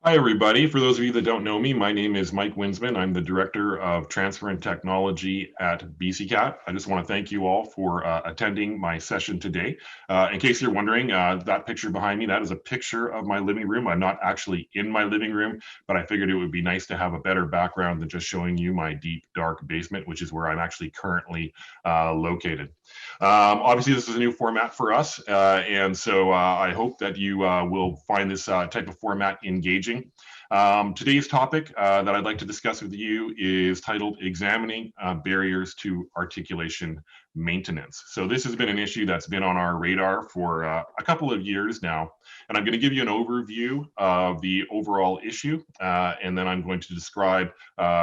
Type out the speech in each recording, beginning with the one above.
Hi, everybody. For those of you that don't know me, my name is Mike Winsman. I'm the Director of Transfer and Technology at BCCAT. I just want to thank you all for attending my session today. In case you're wondering, that picture behind me, that is a picture of my living room. I'm not actually in my living room, but I figured it would be nice to have a better background than just showing you my deep, dark basement, which is where I'm actually currently located. Obviously, this is a new format for us, and so I hope that you will find this type of format engaging. Today's topic that I'd like to discuss with you is titled Examining Barriers to Articulation Maintenance. So this has been an issue that's been on our radar for a couple of years now, and I'm going to give you an overview of the overall issue, and then I'm going to describe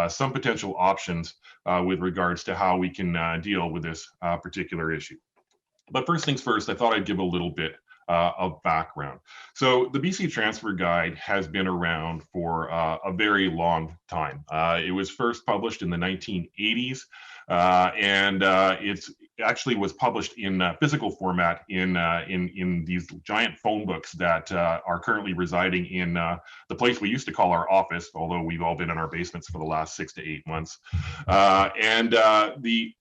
some potential options with regards to how we can deal with this particular issue. But first things first, I thought I'd give a little bit of background. So the BC Transfer Guide has been around for a very long time. It was first published in the 1980s, and it actually was published in physical format in these giant phone books that are currently residing in the place we used to call our office, although we've all been in our basements for the last 6 to 8 months. The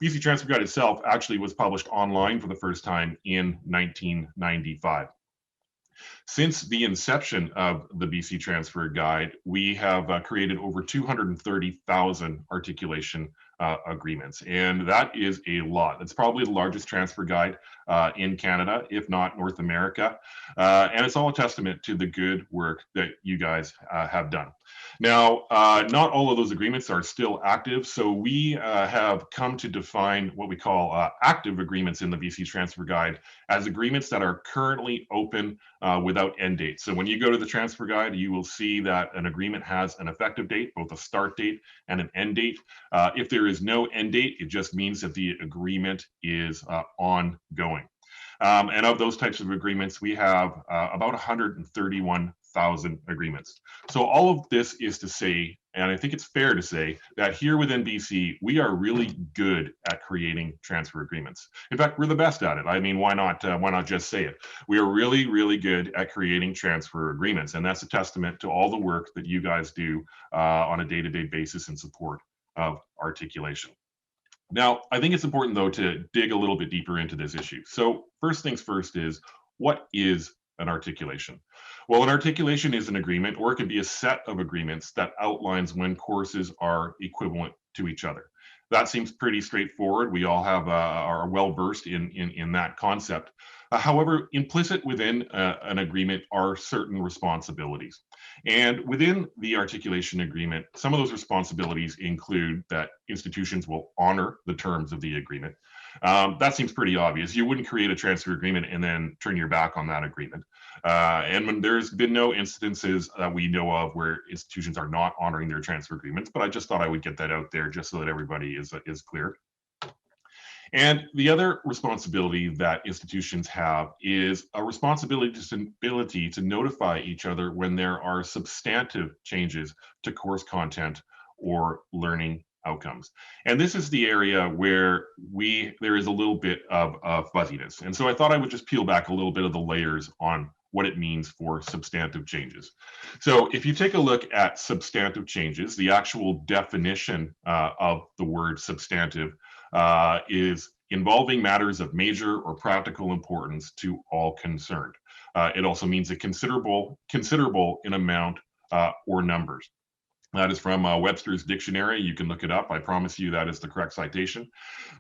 BC Transfer Guide itself actually was published online for the first time in 1995. Since the inception of the BC Transfer Guide, we have created over 230,000 articulation agreements, and that is a lot. That's probably the largest transfer guide in Canada, if not North America, and it's all a testament to the good work that you guys have done. Now, not all of those agreements are still active, so we have come to define what we call active agreements in the BC Transfer Guide as agreements that are currently open without end date. So when you go to the transfer guide, you will see that an agreement has an effective date, both a start date and an end date. If there is no end date, it just means that the agreement is ongoing. And of those types of agreements, we have about 131,000 agreements. So all of this is to say, and I think it's fair to say, that here within BC, we are really good at creating transfer agreements. In fact, we're the best at it. I mean, why not just say it? We are really, really good at creating transfer agreements, and that's a testament to all the work that you guys do on a day-to-day basis in support of articulation. Now, I think it's important, though, to dig a little bit deeper into this issue. So first things first is, what is an articulation? Well, an articulation is an agreement, or it can be a set of agreements that outlines when courses are equivalent to each other. That seems pretty straightforward. We all are well versed in that concept. However, implicit within an agreement are certain responsibilities. And within the articulation agreement, some of those responsibilities include that institutions will honor the terms of the agreement. That seems pretty obvious. You wouldn't create a transfer agreement and then turn your back on that agreement. And when there's been no instances that we know of where institutions are not honoring their transfer agreements, but I just thought I would get that out there just so that everybody is clear. And the other responsibility that institutions have is a responsibility to notify each other when there are substantive changes to course content or learning outcomes. And this is the area where there is a little bit of fuzziness. And so I thought I would just peel back a little bit of the layers on what it means for substantive changes. So if you take a look at substantive changes, the actual definition of the word substantive is involving matters of major or practical importance to all concerned. It also means a considerable in amount or numbers. That is from Webster's Dictionary. You can look it up. I promise you that is the correct citation.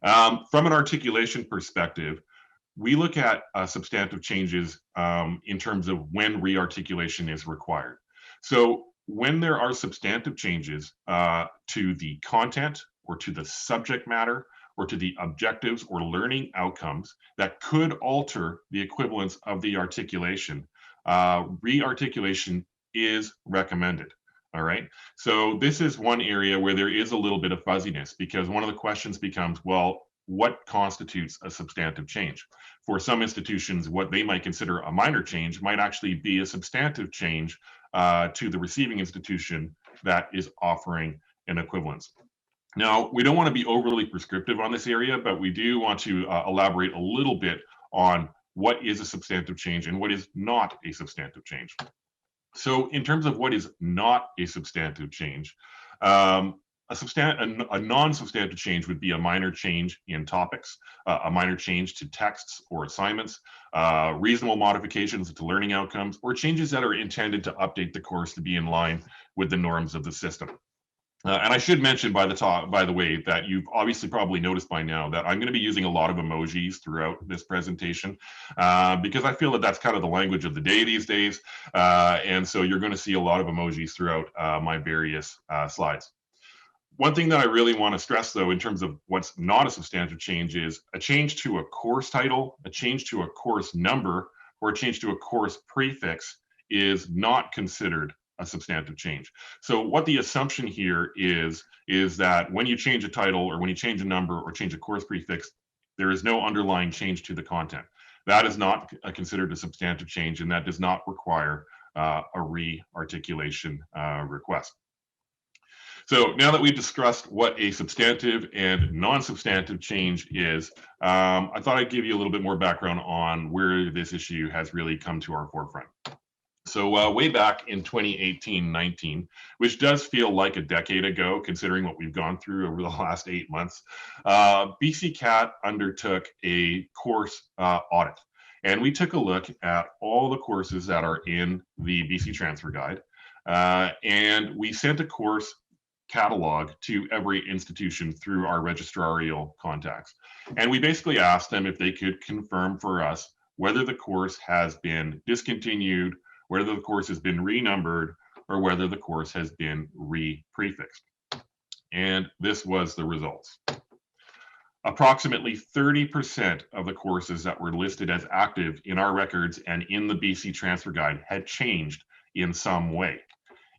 From an articulation perspective, we look at substantive changes in terms of when rearticulation is required. So when there are substantive changes to the content or to the subject matter or to the objectives or learning outcomes that could alter the equivalence of the articulation, rearticulation is recommended. All right. So this is one area where there is a little bit of fuzziness, because one of the questions becomes, well, what constitutes a substantive change? For some institutions, what they might consider a minor change might actually be a substantive change to the receiving institution that is offering an equivalence. Now, we don't want to be overly prescriptive on this area, but we do want to elaborate a little bit on what is a substantive change and what is not a substantive change. So in terms of what is not a substantive change, um, a non-substantive change would be a minor change in topics, a minor change to texts or assignments, reasonable modifications to learning outcomes, or changes that are intended to update the course to be in line with the norms of the system. And I should mention by the way, that you've obviously probably noticed by now that I'm going to be using a lot of emojis throughout this presentation because I feel that that's kind of the language of the day these days. And so you're going to see a lot of emojis throughout my various slides. One thing that I really want to stress, though, in terms of what's not a substantive change is a change to a course title, a change to a course number, or a change to a course prefix is not considered a substantive change. So what the assumption here is that when you change a title or when you change a number or change a course prefix, there is no underlying change to the content. That is not considered a substantive change, and that does not require a rearticulation request. So now that we've discussed what a substantive and non-substantive change is, I thought I'd give you a little bit more background on where this issue has really come to our forefront. So way back in 2018-19, which does feel like a decade ago, considering what we've gone through over the last 8 months, BC CAT undertook a course audit. And we took a look at all the courses that are in the BC Transfer Guide. And we sent a course catalog to every institution through our registrarial contacts. And we basically asked them if they could confirm for us whether the course has been discontinued, whether the course has been renumbered, or whether the course has been re-prefixed. And this was the results. Approximately 30% of the courses that were listed as active in our records and in the BC Transfer Guide had changed in some way.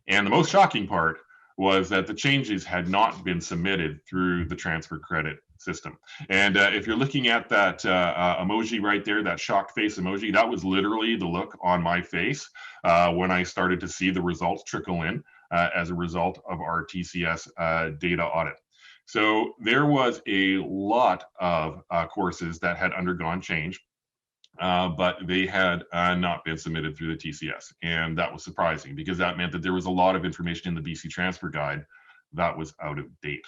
And the most shocking part was that the changes had not been submitted through the transfer credit system. And if you're looking at that emoji right there, that shocked face emoji, that was literally the look on my face when I started to see the results trickle in as a result of our TCS data audit. So there was a lot of courses that had undergone change. But they had not been submitted through the TCS. And that was surprising because that meant that there was a lot of information in the BC Transfer Guide that was out of date.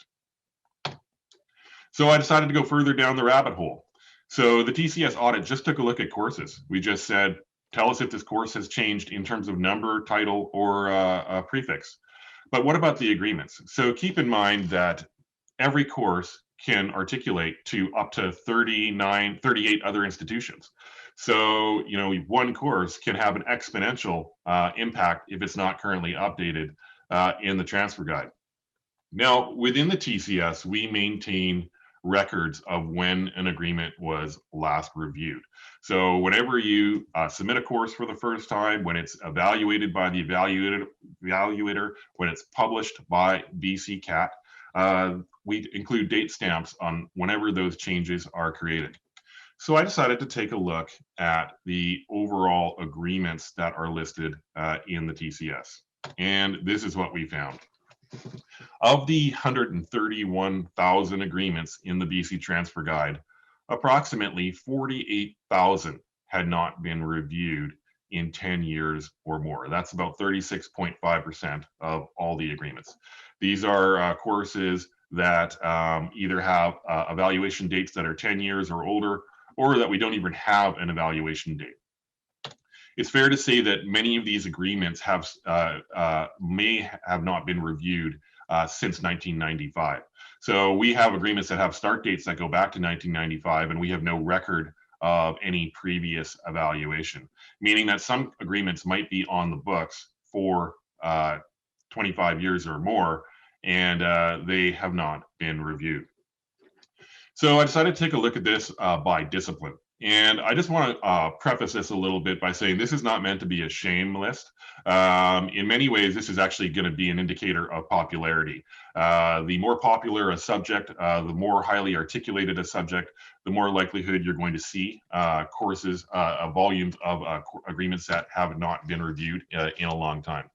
So I decided to go further down the rabbit hole. So the TCS audit just took a look at courses. We just said, tell us if this course has changed in terms of number, title, or prefix. But what about the agreements? So keep in mind that every course can articulate to up to 38 other institutions. So, you know, one course can have an exponential impact if it's not currently updated in the transfer guide. Now, within the TCS, we maintain records of when an agreement was last reviewed. So whenever you submit a course for the first time, when it's evaluated by the evaluator, when it's published by BC CAT, we include date stamps on whenever those changes are created. So I decided to take a look at the overall agreements that are listed in the TCS. And this is what we found. Of the 131,000 agreements in the BC Transfer Guide, approximately 48,000 had not been reviewed in 10 years or more. That's about 36.5% of all the agreements. These are courses that either have evaluation dates that are 10 years or older, or that we don't even have an evaluation date. It's fair to say that many of these agreements may have not been reviewed since 1995. So we have agreements that have start dates that go back to 1995, and we have no record of any previous evaluation, meaning that some agreements might be on the books for 25 years or more, and they have not been reviewed. So I decided to take a look at this by discipline. And I just want to preface this a little bit by saying this is not meant to be a shame list. In many ways, this is actually going to be an indicator of popularity. The more popular a subject, the more highly articulated a subject, the more likelihood you're going to see courses, volumes of agreements that have not been reviewed in a long time.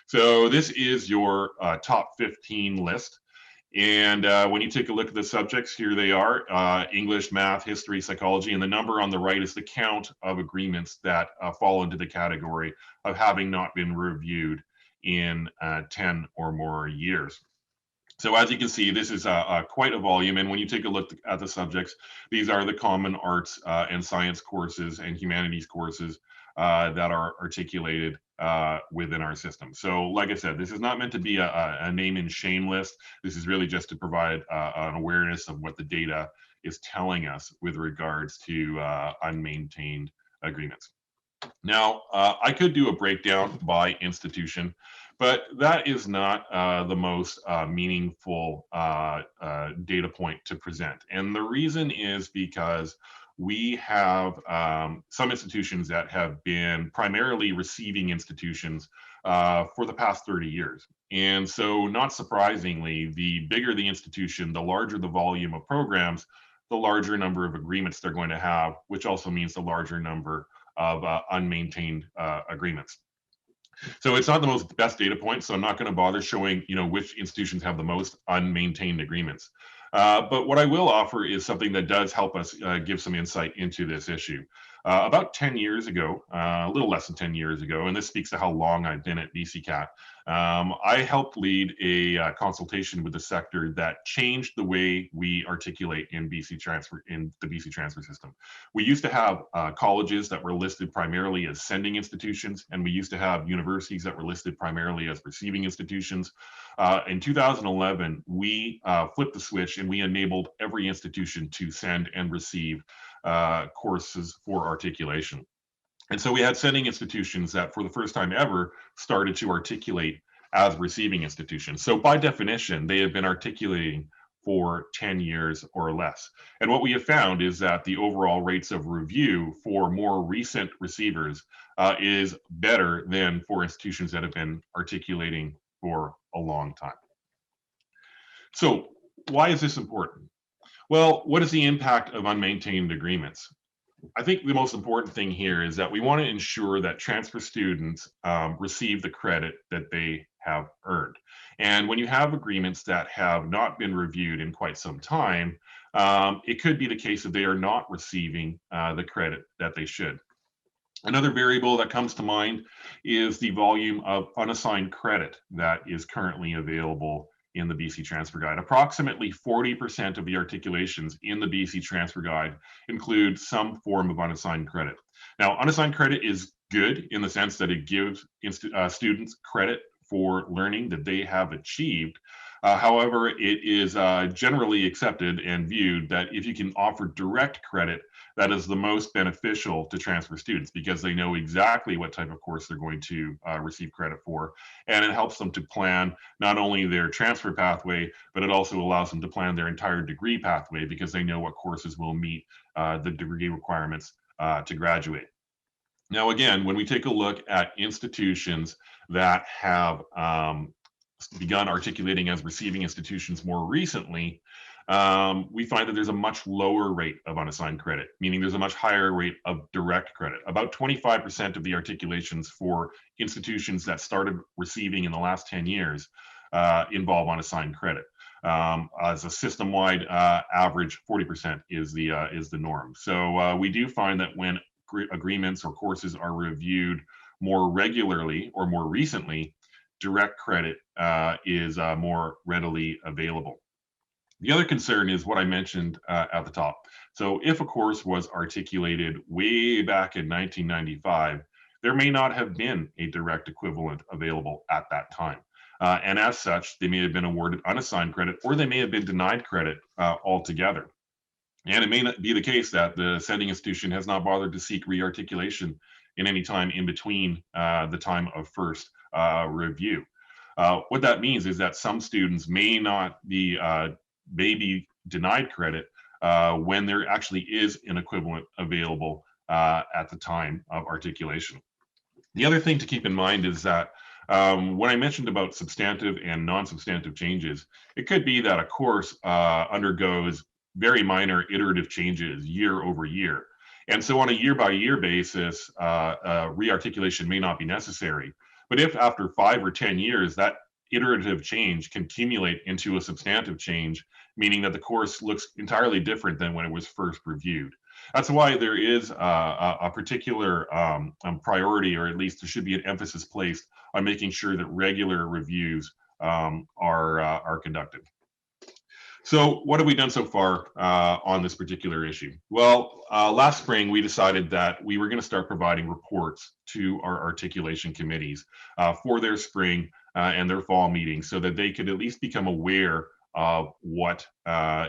So this is your top 15 list. And when you take a look at the subjects, here they are: English, math, history, psychology, and the number on the right is the count of agreements that fall into the category of having not been reviewed in 10 or more years. So as you can see, this is quite a volume. And when you take a look at the subjects, these are the common arts and science courses and humanities courses that are articulated within our system. So like I said, this is not meant to be a name and shame list. This is really just to provide an awareness of what the data is telling us with regards to unmaintained agreements. Now, I could do a breakdown by institution, but that is not the most meaningful data point to present. And the reason is because we have some institutions that have been primarily receiving institutions for the past 30 years. And so, not surprisingly, the bigger the institution, the larger the volume of programs, the larger number of agreements they're going to have, which also means the larger number of unmaintained agreements. So it's not the most best data point, so I'm not going to bother showing, which institutions have the most unmaintained agreements. But what I will offer is something that does help us give some insight into this issue. About 10 years ago, a little less than 10 years ago, and this speaks to how long I've been at BCCAT, I helped lead a consultation with the sector that changed the way we articulate in the BC transfer system. We used to have colleges that were listed primarily as sending institutions, and we used to have universities that were listed primarily as receiving institutions. In 2011, we flipped the switch and we enabled every institution to send and receive courses for articulation. And so we had sending institutions that for the first time ever started to articulate as receiving institutions. So by definition, they have been articulating for 10 years or less. And what we have found is that the overall rates of review for more recent receivers is better than for institutions that have been articulating for a long time. So why is this important? Well, what is the impact of unmaintained agreements? I think the most important thing here is that we want to ensure that transfer students receive the credit that they have earned. And when you have agreements that have not been reviewed in quite some time, it could be the case that they are not receiving the credit that they should. Another variable that comes to mind is the volume of unassigned credit that is currently available in the BC Transfer Guide. Approximately 40% of the articulations in the BC Transfer Guide include some form of unassigned credit. Now, unassigned credit is good in the sense that it gives students credit for learning that they have achieved. However, it is generally accepted and viewed that if you can offer direct credit, that is the most beneficial to transfer students because they know exactly what type of course they're going to receive credit for. And it helps them to plan not only their transfer pathway, but it also allows them to plan their entire degree pathway because they know what courses will meet the degree requirements to graduate. Now, again, when we take a look at institutions that have begun articulating as receiving institutions more recently, we find that there's a much lower rate of unassigned credit, meaning there's a much higher rate of direct credit. About 25% of the articulations for institutions that started receiving in the last 10 years involve unassigned credit. As a system-wide average, 40% is the norm. So we do find that when agreements or courses are reviewed more regularly or more recently, direct credit is more readily available. The other concern is what I mentioned at the top. So if a course was articulated way back in 1995, there may not have been a direct equivalent available at that time. And as such, they may have been awarded unassigned credit or they may have been denied credit altogether. And it may not be the case that the sending institution has not bothered to seek rearticulation in any time in between the time of first review. What that means is that some students may be denied credit when there actually is an equivalent available at the time of articulation. The other thing to keep in mind is that when I mentioned about substantive and non-substantive changes, it could be that a course undergoes very minor iterative changes year over year. And so on a year-by-year basis, rearticulation may not be necessary. But if after 5 or 10 years that iterative change can accumulate into a substantive change, meaning that the course looks entirely different than when it was first reviewed. That's why there is a particular priority, or at least there should be an emphasis placed on making sure that regular reviews are conducted. So what have we done so far on this particular issue? Well, last spring, we decided that we were going to start providing reports to our articulation committees for their spring and their fall meetings, so that they could at least become aware of what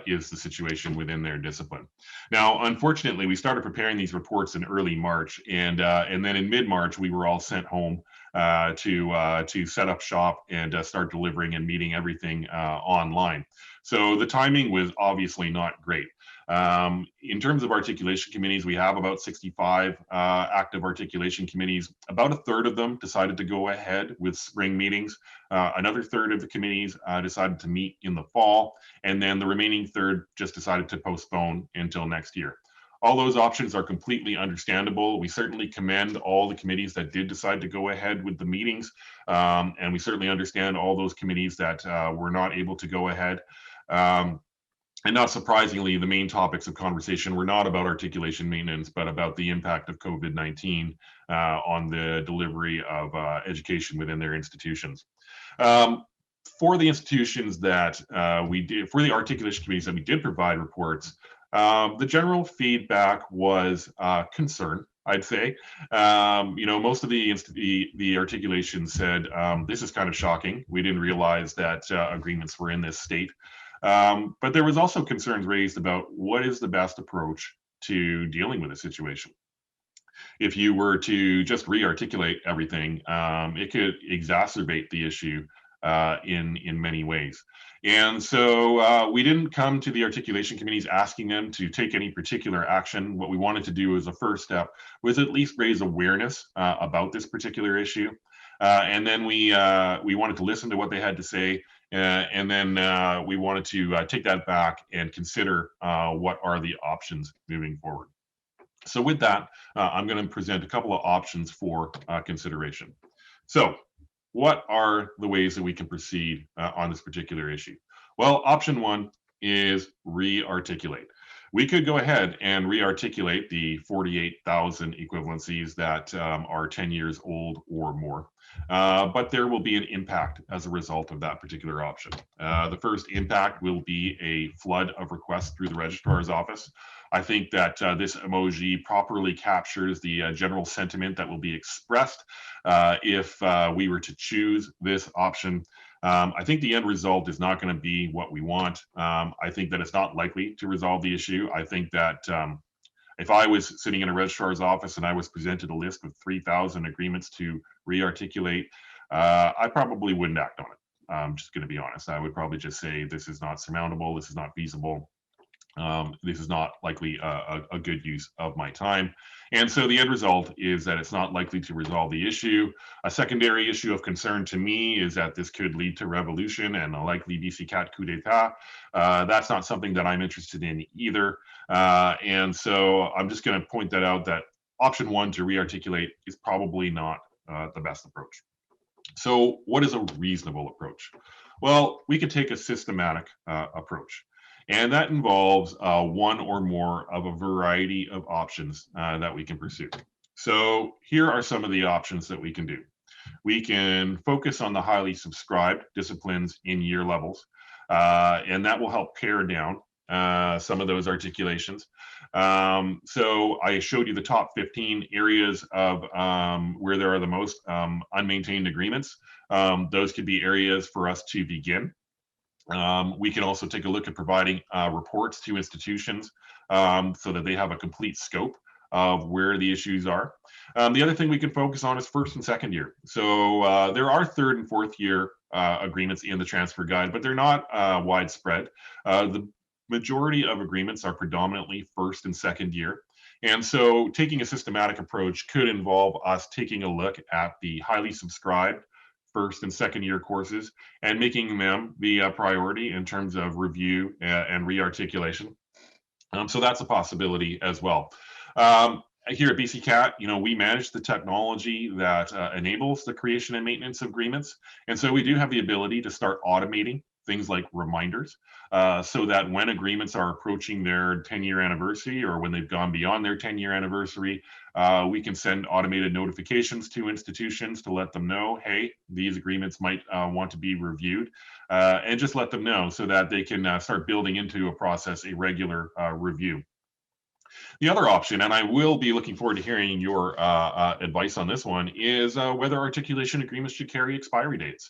is the situation within their discipline. Now, unfortunately, we started preparing these reports in early March, and then in mid-March, we were all sent home to set up shop and start delivering and meeting everything online. So the timing was obviously not great. In terms of articulation committees, we have about 65 active articulation committees. About a third of them decided to go ahead with spring meetings. Another third of the committees decided to meet in the fall, and then the remaining third just decided to postpone until next year. All those options are completely understandable. We certainly commend all the committees that did decide to go ahead with the meetings, and we certainly understand all those committees that were not able to go ahead. And not surprisingly, the main topics of conversation were not about articulation maintenance, but about the impact of COVID-19 on the delivery of education within their institutions. For the institutions that we did, for the articulation committees that we did provide reports, the general feedback was concern, I'd say. Most of the articulation said, this is kind of shocking. We didn't realize that agreements were in this state. But there was also concerns raised about what is the best approach to dealing with a situation. If you were to just re-articulate everything, it could exacerbate the issue in many ways. And so we didn't come to the articulation committees asking them to take any particular action. What we wanted to do as a first step was at least raise awareness about this particular issue. And then we wanted to listen to what they had to say. And then we wanted to take that back and consider what are the options moving forward. So with that, I'm going to present a couple of options for consideration. So what are the ways that we can proceed on this particular issue? Well, option one is re-articulate. We could go ahead and re-articulate the 48,000 equivalencies that are 10 years old or more. But there will be an impact as a result of that particular option. The first impact will be a flood of requests through the registrar's office. I think that this emoji properly captures the general sentiment that will be expressed if we were to choose this option. I think the end result is not going to be what we want. I think that it's not likely to resolve the issue. I think that if I was sitting in a registrar's office and I was presented a list of 3,000 agreements to re-articulate, I probably wouldn't act on it. I'm just going to be honest. I would probably just say this is not surmountable. This is not feasible. This is not likely a good use of my time. And so the end result is that it's not likely to resolve the issue. A secondary issue of concern to me is that this could lead to revolution and a likely BC Cat coup d'etat. That's not something that I'm interested in either. And so I'm just going to point that out, that option one, to re-articulate, is probably not the best approach. So what is a reasonable approach? Well, we could take a systematic approach. And that involves one or more of a variety of options that we can pursue. So here are some of the options that we can do. We can focus on the highly subscribed disciplines in year levels, and that will help pare down some of those articulations. So I showed you the top 15 areas of where there are the most unmaintained agreements. Those could be areas for us to begin. We can also take a look at providing reports to institutions so that they have a complete scope of where the issues are. The other thing we can focus on is first and second year. So there are third and fourth year agreements in the transfer guide, but they're not widespread. The majority of agreements are predominantly first and second year. And so taking a systematic approach could involve us taking a look at the highly subscribed first and second year courses and making them the priority in terms of review and re-articulation. So that's a possibility as well. here at BCCAT, we manage the technology that enables the creation and maintenance of agreements. And so we do have the ability to start automating things like reminders, so that when agreements are approaching their 10-year anniversary, or when they've gone beyond their 10-year anniversary, we can send automated notifications to institutions to let them know, hey, these agreements might want to be reviewed, and just let them know so that they can start building into a process a regular review. The other option, and I will be looking forward to hearing your advice on this one, is whether articulation agreements should carry expiry dates.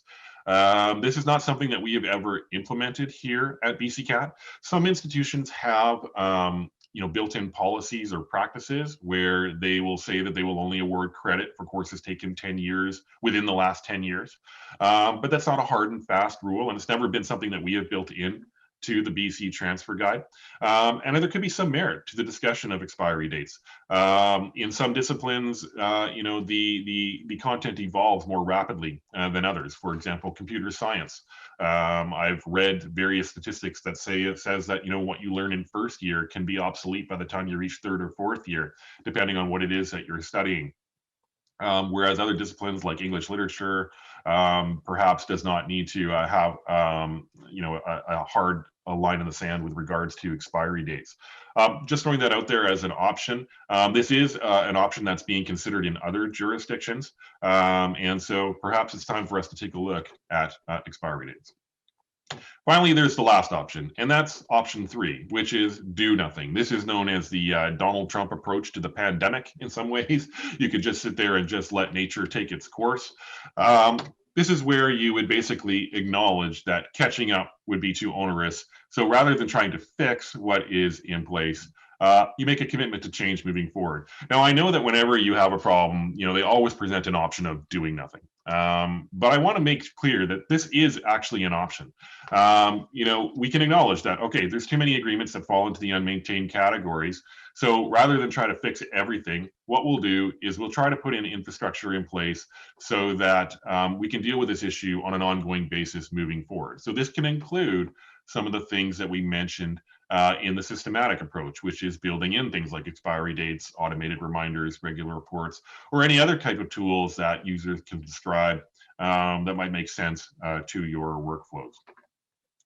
This is not something that we have ever implemented here at BCCAT. Some institutions have built-in policies or practices where they will say that they will only award credit for courses taken 10 years within the last 10 years. But that's not a hard and fast rule, and it's never been something that we have built in to the BC transfer guide. And there could be some merit to the discussion of expiry dates. In some disciplines, the content evolves more rapidly than others. For example, computer science. I've read various statistics that says that what you learn in first year can be obsolete by the time you reach third or fourth year, depending on what it is that you're studying. Whereas other disciplines like English literature perhaps does not need to have a hard line in the sand with regards to expiry dates. Just throwing that out there as an option. This is an option that's being considered in other jurisdictions, and so perhaps it's time for us to take a look at expiry dates. Finally, there's the last option, and that's option 3, which is do nothing. This is known as the Donald Trump approach to the pandemic in some ways. You could just sit there and just let nature take its course. This is where you would basically acknowledge that catching up would be too onerous. So rather than trying to fix what is in place, you make a commitment to change moving forward. Now, I know that whenever you have a problem, they always present an option of doing nothing. But I want to make clear that this is actually an option. We can acknowledge that, okay, there's too many agreements that fall into the unmaintained categories. So rather than try to fix everything, what we'll do is we'll try to put in infrastructure in place so that we can deal with this issue on an ongoing basis moving forward. So this can include some of the things that we mentioned in the systematic approach, which is building in things like expiry dates, automated reminders, regular reports, or any other type of tools that users can describe that might make sense to your workflows.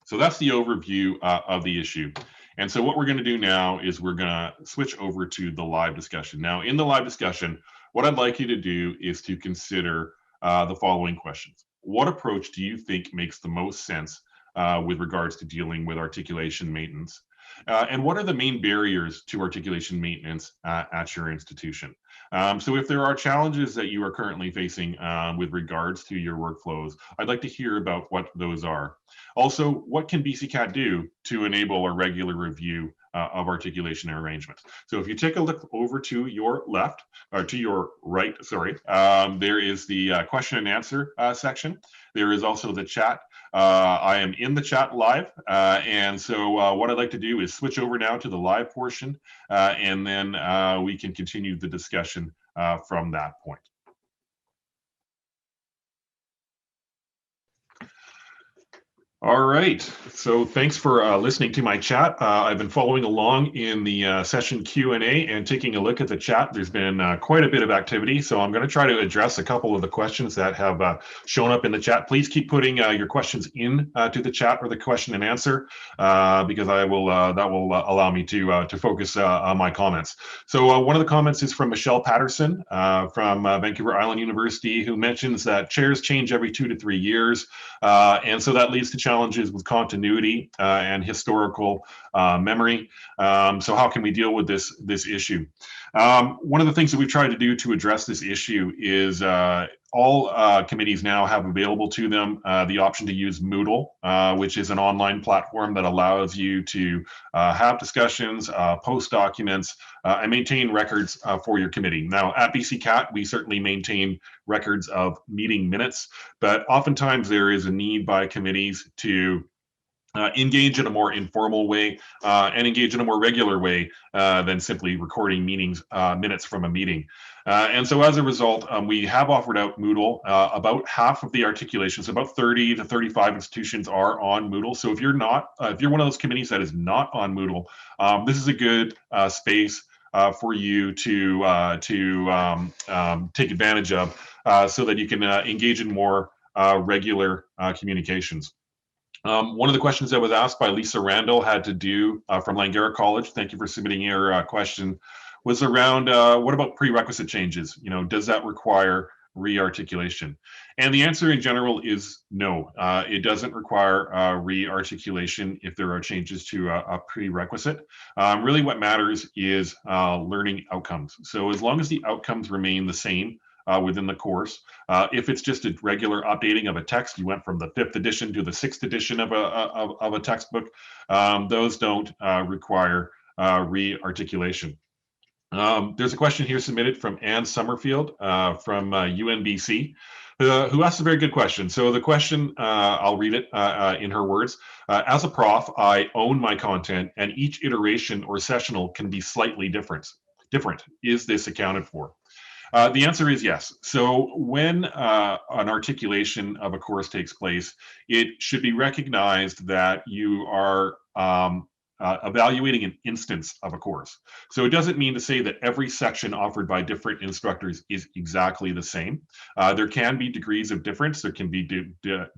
So that's the overview of the issue. And so what we're going to do now is we're going to switch over to the live discussion. Now, in the live discussion, what I'd like you to do is to consider the following questions. What approach do you think makes the most sense with regards to dealing with articulation maintenance? And what are the main barriers to articulation maintenance at your institution? So if there are challenges that you are currently facing with regards to your workflows, I'd like to hear about what those are. Also, what can BCCAT do to enable a regular review of articulation arrangements? So if you take a look over to your left, or to your right, sorry, there is the question and answer section. There is also the chat. I am in the chat live, and so what I'd like to do is switch over now to the live portion, and then we can continue the discussion from that point. All right, so thanks for listening to my chat. I've been following along in the session Q&A and taking a look at the chat. There's been quite a bit of activity, so I'm going to try to address a couple of the questions that have shown up in the chat. Please keep putting your questions in to the chat or the question and answer, because that will allow me to focus on my comments. So one of the comments is from Michelle Patterson from Vancouver Island University, who mentions that chairs change every 2 to 3 years, and so that leads to challenges with continuity and historical memory. So how can we deal with this issue? One of the things that we've tried to do to address this issue is all committees now have available to them the option to use Moodle, which is an online platform that allows you to have discussions, post documents, and maintain records for your committee. Now, at BCCAT, we certainly maintain records of meeting minutes, but oftentimes there is a need by committees to engage in a more informal way and engage in a more regular way than simply recording minutes from a meeting. And so as a result, we have offered out Moodle. About half of the articulations, about 30 to 35 institutions are on Moodle. So if you're not, if you're one of those committees that is not on Moodle, this is a good space for you to take advantage of, so that you can engage in more regular communications. One of the questions that was asked by Lisa Randall had to do from Langara College. Thank you for submitting your question. Was around what about prerequisite changes? Does that require rearticulation? And the answer in general is no. It doesn't require rearticulation if there are changes to a prerequisite. Really, what matters is learning outcomes. So as long as the outcomes remain the same within the course. If it's just a regular updating of a text, you went from the 5th edition to the 6th edition of a textbook, those don't require rearticulation. There's a question here submitted from Anne Summerfield from UNBC, who asked a very good question. So the question, I'll read it in her words. As a prof, I own my content, and each iteration or sessional can be slightly different. Is this accounted for? The answer is yes. So when an articulation of a course takes place, it should be recognized that you are evaluating an instance of a course. So it doesn't mean to say that every section offered by different instructors is exactly the same. There can be degrees of difference. There can be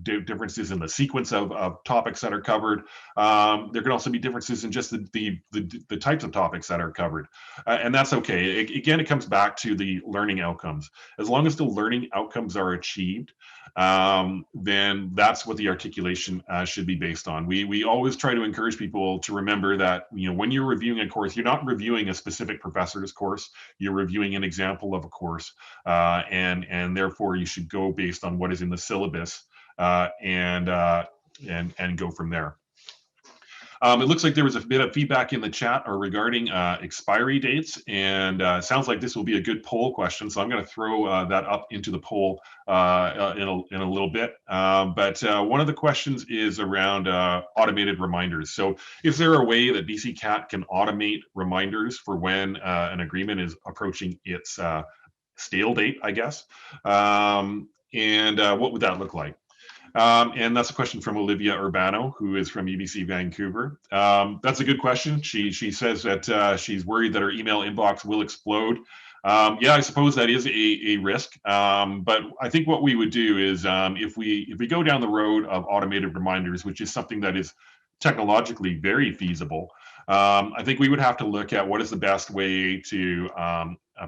differences in the sequence of topics that are covered. There can also be differences in just the types of topics that are covered. And that's okay. Again, it comes back to the learning outcomes. As long as the learning outcomes are achieved, then that's what the articulation should be based on. We always try to encourage people to remember that when you're reviewing a course, you're not reviewing a specific professor's course. You're reviewing an example of a course, and therefore you should go based on what is in the syllabus and go from there. It looks like there was a bit of feedback in the chat regarding expiry dates, and sounds like this will be a good poll question. So I'm going to throw that up into the poll in a little bit. But one of the questions is around automated reminders. So is there a way that BC CAT can automate reminders for when an agreement is approaching its stale date, I guess? And what would that look like? And that's a question from Olivia Urbano, who is from UBC Vancouver. That's a good question. She says that she's worried that her email inbox will explode. Yeah, I suppose that is a risk. But I think what we would do is if we go down the road of automated reminders, which is something that is technologically very feasible, I think we would have to look at what is the best way to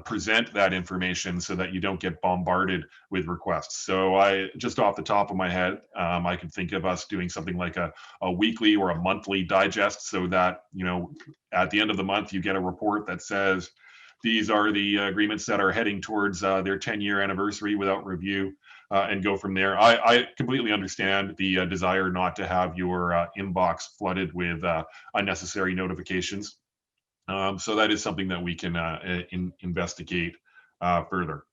present that information so that you don't get bombarded with requests. So I just off the top of my head, I could think of us doing something like a weekly or a monthly digest, so that at the end of the month you get a report that says these are the agreements that are heading towards their 10-year anniversary without review, and go from there. I completely understand the desire not to have your inbox flooded with unnecessary notifications. So that is something that we can investigate further.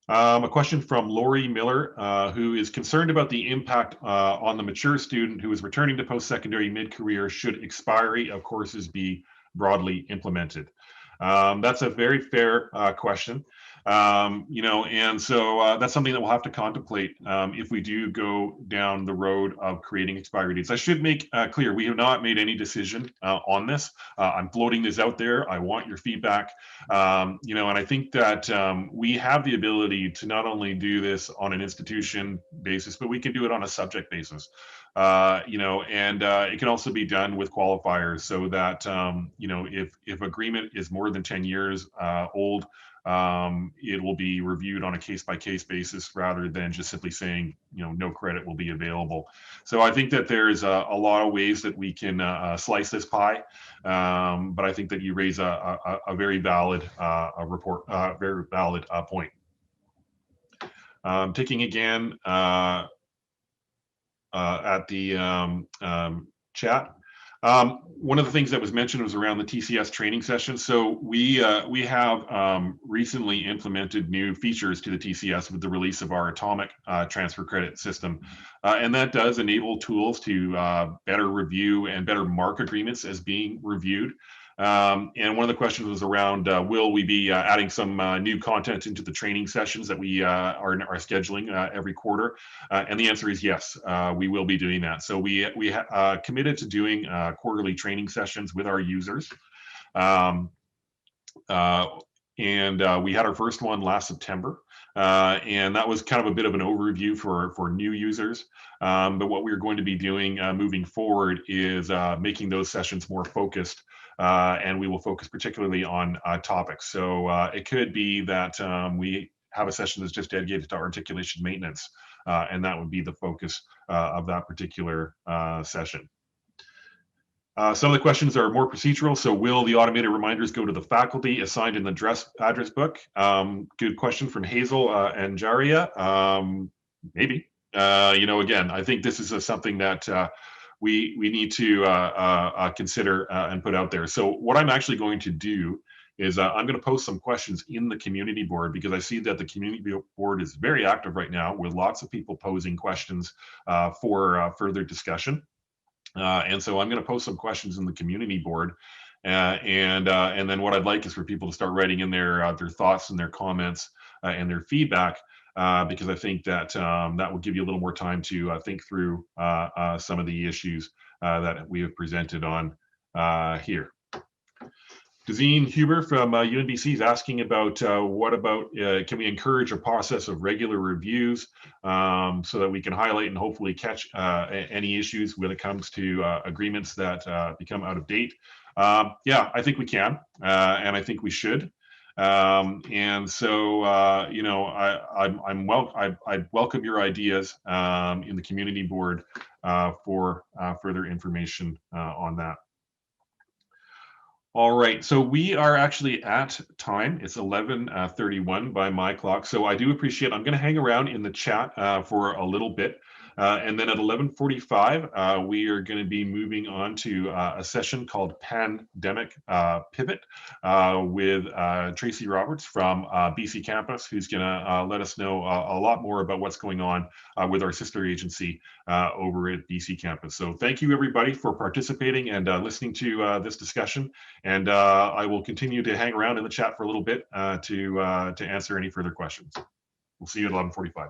A question from Lori Miller, who is concerned about the impact on the mature student who is returning to post-secondary mid-career should expiry of courses be broadly implemented. That's a very fair question. And so that's something that we'll have to contemplate if we do go down the road of creating expiry dates. I should make clear, we have not made any decision on this. I'm floating this out there. I want your feedback. And I think that we have the ability to not only do this on an institution basis, but we can do it on a subject basis. And it can also be done with qualifiers, so that if agreement is more than 10 years old, it will be reviewed on a case-by-case basis rather than just simply saying no credit will be available. So I think that there's a lot of ways that we can slice this pie, but I think that you raise a very valid point. Taking again at the chat. One of the things that was mentioned was around the TCS training session. So we have recently implemented new features to the TCS with the release of our atomic transfer credit system. And that does enable tools to better review and better mark agreements as being reviewed. And one of the questions was around, will we be adding some new content into the training sessions that we are scheduling every quarter? And the answer is yes, we will be doing that. So we committed to doing quarterly training sessions with our users. We had our first one last September. And that was kind of a bit of an overview for new users. But what we're going to be doing moving forward is making those sessions more focused, and we will focus particularly on topics. So it could be that we have a session that's just dedicated to articulation maintenance, and that would be the focus of that particular session. Some of the questions are more procedural. So will the automated reminders go to the faculty assigned in the address book? Good question from Hazel and Jaria. Maybe. Again, I think this is something that we need to consider and put out there. So what I'm actually going to do is I'm going to post some questions in the community board, because I see that the community board is very active right now with lots of people posing questions for further discussion. And so I'm going to post some questions in the community board, and then what I'd like is for people to start writing in their thoughts and their comments and their feedback, because I think that that will give you a little more time to think through some of the issues that we have presented on here. Dazine Huber from UNBC is asking about can we encourage a process of regular reviews so that we can highlight and hopefully catch any issues when it comes to agreements that become out of date. Yeah, I think we can, and I think we should. And so, I welcome your ideas in the community board for further information on that. All right, so we are actually at time. It's 11:31 by my clock. So I do appreciate, I'm going to hang around in the chat for a little bit. And then at 11:45, we are going to be moving on to a session called Pandemic Pivot with Tracy Roberts from BC Campus, who's going to let us know a lot more about what's going on with our sister agency over at BC Campus. So thank you, everybody, for participating and listening to this discussion. And I will continue to hang around in the chat for a little bit to answer any further questions. We'll see you at 11:45.